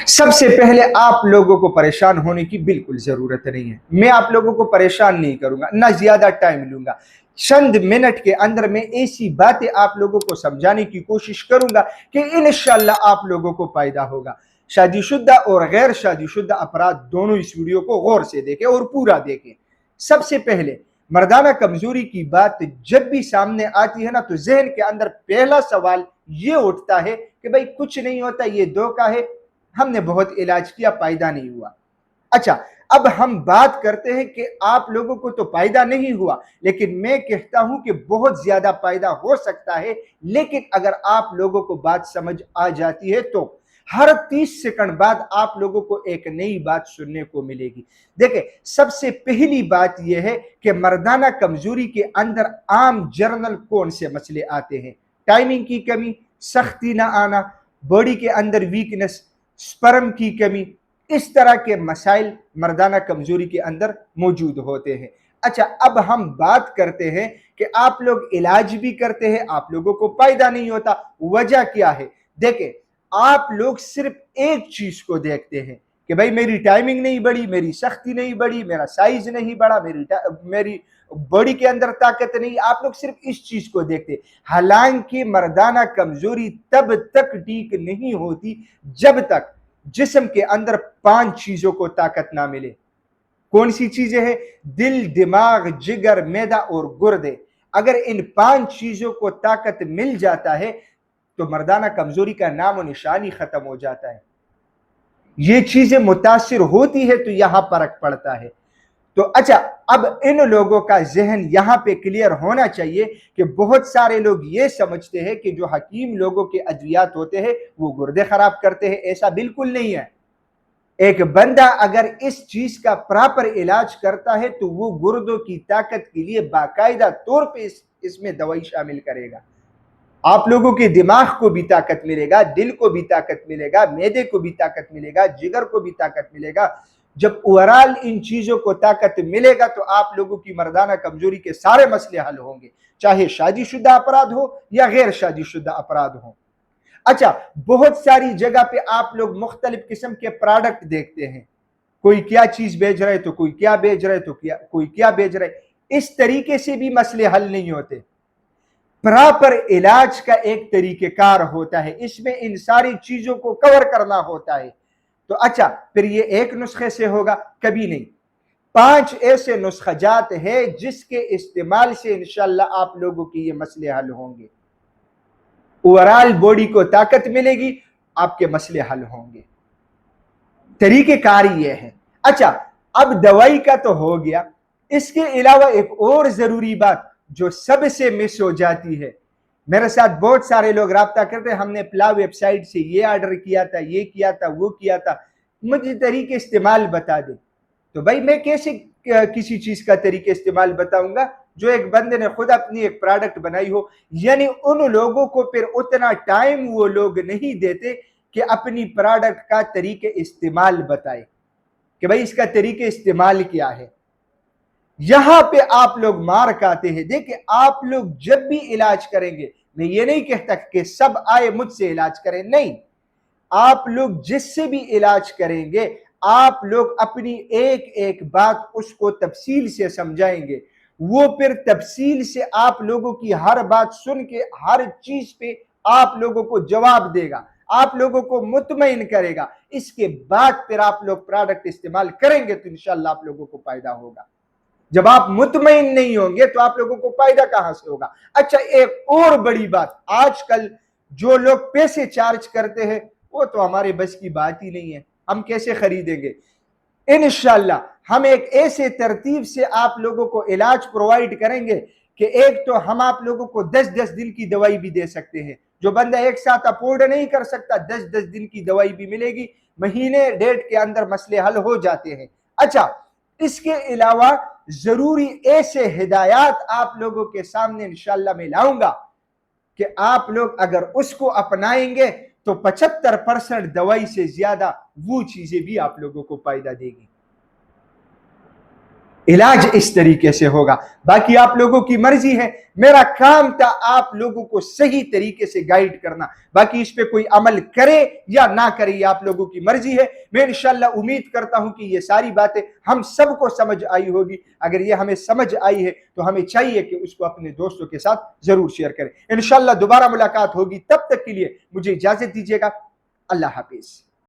सबसे पहले आप लोगों को परेशान होने की बिल्कुल जरूरत नहीं है। मैं आप लोगों को परेशान नहीं करूंगा, ना ज्यादा टाइम लूंगा। चंद मिनट के अंदर मैं ऐसी बातें आप लोगों को समझाने की कोशिश करूंगा कि इंशाअल्लाह आप लोगों को फायदा होगा। शादीशुदा और गैर शादीशुदा अफराद दोनों इस वीडियो को गौर से देखें और पूरा देखें। सबसे पहले मर्दाना कमजोरी की बात जब भी सामने आती है ना, तो जहन के अंदर पहला सवाल ये उठता है कि भाई कुछ नहीं होता, ये धोखा है, हमने बहुत इलाज किया, फायदा नहीं हुआ। अच्छा, अब हम बात करते हैं कि आप लोगों को तो फायदा नहीं हुआ, लेकिन मैं कहता हूं कि बहुत ज्यादा फायदा हो सकता है। लेकिन अगर आप लोगों को बात समझ आ जाती है तो हर 30 सेकंड बाद आप लोगों को एक नई बात सुनने को मिलेगी। देखिए, सबसे पहली बात यह है कि मर्दाना कमजोरी के अंदर आम जर्नल कौन से मसले आते हैं? टाइमिंग की कमी, सख्ती ना आना, बॉडी के अंदर वीकनेस, स्पर्म की कमी, इस तरह के मसाइल मर्दाना कमजोरी के अंदर मौजूद होते हैं। अच्छा, अब हम बात करते हैं कि आप लोग इलाज भी करते हैं, आप लोगों को फायदा नहीं होता, वजह क्या है? देखिए, आप लोग सिर्फ एक चीज को देखते हैं कि भाई मेरी टाइमिंग नहीं बढ़ी, मेरी सख्ती नहीं बढ़ी, मेरा साइज नहीं बढ़ा, मेरी बॉडी के अंदर ताकत नहीं। आप लोग सिर्फ इस चीज को देखते हैं। हालांकि मर्दाना कमजोरी तब तक ठीक नहीं होती जब तक जिस्म के अंदर 5 चीजों को ताकत ना मिले। कौन सी चीजें हैं? दिल, दिमाग, जिगर, मैदा और गुर्दे। अगर इन 5 चीजों को ताकत मिल जाता है तो मर्दाना कमजोरी का नाम और निशान ही खत्म हो जाता है। ये चीजें मुतासिर होती है तो यहां फर्क पड़ता है। तो अच्छा, अब इन लोगों का जहन यहां पे क्लियर होना चाहिए कि बहुत सारे लोग ये समझते हैं कि जो हकीम लोगों के अद्वियात होते हैं वो गुर्दे खराब करते हैं। ऐसा बिल्कुल नहीं है। एक बंदा अगर इस चीज का प्रॉपर इलाज करता है तो वो गुर्दों की ताकत के लिए बाकायदा तौर पे इसमें दवाई शामिल करेगा। आप लोगों के दिमाग को भी ताकत मिलेगा, दिल को भी ताकत मिलेगा, मैदे को भी ताकत मिलेगा, जिगर को भी ताकत मिलेगा। जब ओवरऑल इन चीजों को ताकत मिलेगा तो आप लोगों की मर्दाना कमजोरी के सारे मसले हल होंगे, चाहे शादीशुदा अपराध हो या गैर शादीशुदा अपराध हो। अच्छा, बहुत सारी जगह पे आप लोग मुख्तलिफ किस्म के प्रोडक्ट देखते हैं, कोई क्या चीज बेच रहा है तो कोई क्या बेच रहा है तो कोई क्या बेच रहा है। इस तरीके से भी मसले हल नहीं होते। प्रॉपर इलाज का एक तरीकेकार होता है, इसमें इन सारी चीजों को कवर करना होता है। तो अच्छा, फिर ये एक नुस्खे से होगा? कभी नहीं। 5 ऐसे नुस्खाजात है जिसके इस्तेमाल से इंशाल्लाह आप लोगों की ये मसले हल होंगे। ओवरऑल बॉडी को ताकत मिलेगी, आपके मसले हल होंगे। तरीकेकार ये है। अच्छा, अब दवाई का तो हो गया, इसके अलावा एक और जरूरी बात जो सबसे मिस हो जाती है। मेरे साथ बहुत सारे लोग राब्ता करते हैं, हमने प्ला वेबसाइट से ये ऑर्डर किया था, ये किया था, वो किया था, मुझे तरीके इस्तेमाल बता दे। तो भाई मैं कैसे किसी चीज का तरीके इस्तेमाल बताऊंगा जो एक बंदे ने खुद अपनी एक प्रोडक्ट बनाई हो? यानी उन लोगों को फिर उतना टाइम वो लोग नहीं देते कि अपनी प्रोडक्ट का तरीके इस्तेमाल बताए कि भाई इसका तरीके इस्तेमाल क्या है। यहां पे आप लोग मार खाते हैं। देखिए, आप लोग जब भी इलाज करेंगे, मैं ये नहीं कहता कि सब आए मुझसे इलाज करें, नहीं, आप लोग जिससे भी इलाज करेंगे आप लोग अपनी एक एक बात उसको तफसील से समझाएंगे। वो फिर तफसील से आप लोगों की हर बात सुन के हर चीज पे आप लोगों को जवाब देगा, आप लोगों को मुतमईन करेगा। इसके बाद फिर आप लोग प्रोडक्ट इस्तेमाल करेंगे तो इंशाल्लाह आप लोगों को फायदा होगा। जब आप मुतमईन नहीं होंगे तो आप लोगों को फायदा कहां से होगा? अच्छा, एक और बड़ी बात, आजकल जो लोग पैसे चार्ज करते हैं वो तो हमारे बस की बात ही नहीं है। हम कैसे खरीदेंगे? इंशाल्लाह हम एक ऐसे तरतीब से आप लोगों को इलाज प्रोवाइड करेंगे कि एक तो हम आप लोगों को 10-10 दिन की दवाई भी दे सकते हैं। जो बंदा एक साथ अफोर्ड नहीं कर सकता, 10-10 दिन की दवाई भी मिलेगी, महीने डेढ़ के अंदर मसले हल हो जाते हैं। अच्छा, इसके अलावा जरूरी ऐसे हिदायत आप लोगों के सामने इंशाल्लाह मैं लाऊंगा कि आप लोग अगर उसको अपनाएंगे तो 75% दवाई से ज्यादा वो चीजें भी आप लोगों को फायदा देगी। इलाज इस तरीके से होगा। बाकी आप लोगों की मर्जी है, मेरा काम था आप लोगों को सही तरीके से गाइड करना। बाकी इस पे कोई अमल करे या ना करे ये आप लोगों की मर्जी है। मैं इंशाल्लाह उम्मीद करता हूं कि ये सारी बातें हम सबको समझ आई होगी। अगर ये हमें समझ आई है तो हमें चाहिए कि उसको अपने दोस्तों के साथ जरूर शेयर करें। इंशाल्लाह दोबारा मुलाकात होगी, तब तक के लिए मुझे इजाजत दीजिएगा। अल्लाह हाफिज।